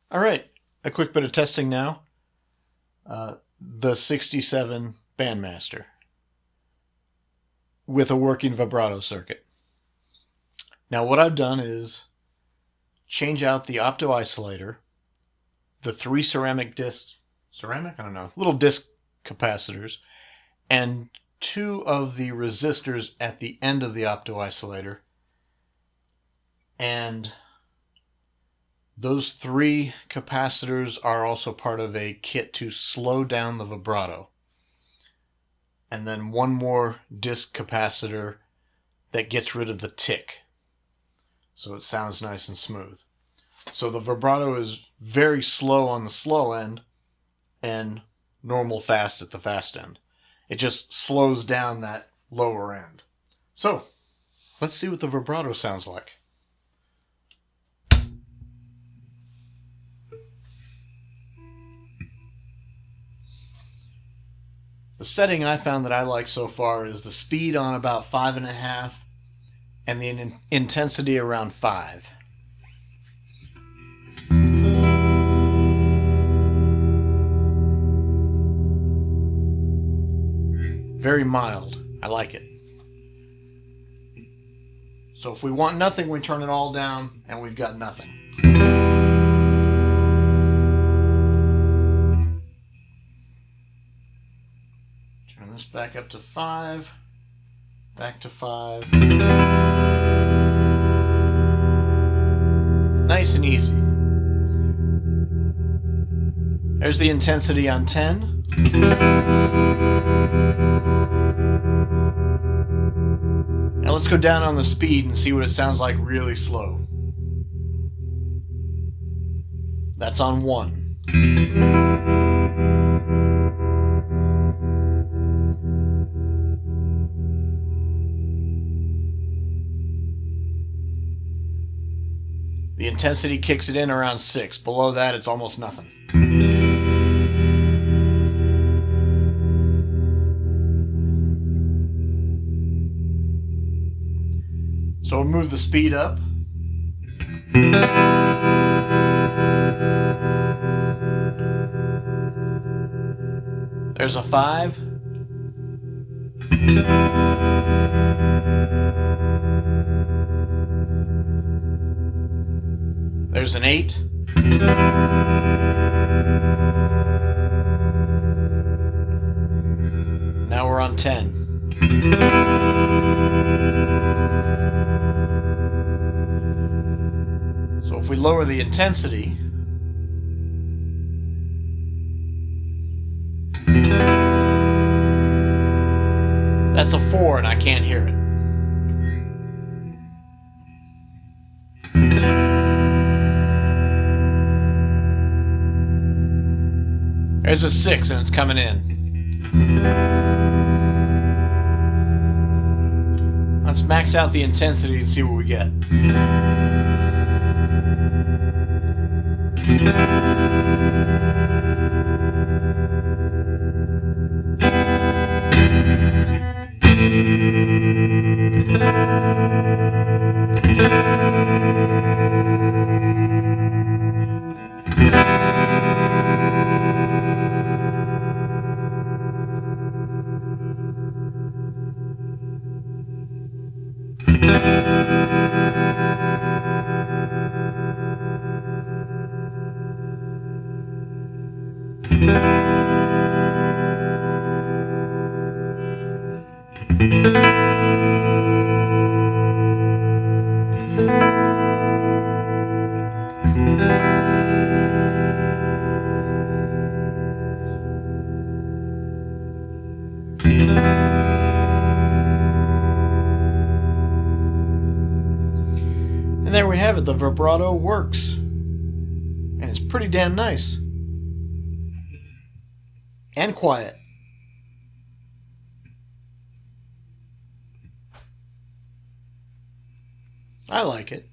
All right, a quick bit of testing now. The 67 BandMaster with a working vibrato circuit. Now what I've done is change out the opto isolator, the 3 ceramic disc, little disc capacitors, and 2 of the resistors at the end of the opto isolator, and those 3 capacitors are also part of a kit to slow down the vibrato. And then 1 more disc capacitor that gets rid of the tick, so it sounds nice and smooth. So the vibrato is very slow on the slow end and normal fast at the fast end. It just slows down that lower end. So let's see what the vibrato sounds like. The setting I found that I like so far is the speed on about 5.5 and the intensity around 5. Very mild. I like it. So if we want nothing, we turn it all down and we've got nothing. Turn this back up to 5, back to 5. Nice and easy. There's the intensity on 10. Now let's go down on the speed and see what it sounds like really slow. That's on 1. The intensity kicks it in around 6. Below that, it's almost nothing. So we'll move the speed up. There's a 5. There's an 8. Now we're on 10. So if we lower the intensity, that's a 4 and I can't hear it. There's a 6 and it's coming in. Let's max out the intensity and see what we get. And there we have it. The vibrato works. And it's pretty damn nice. And quiet. I like it.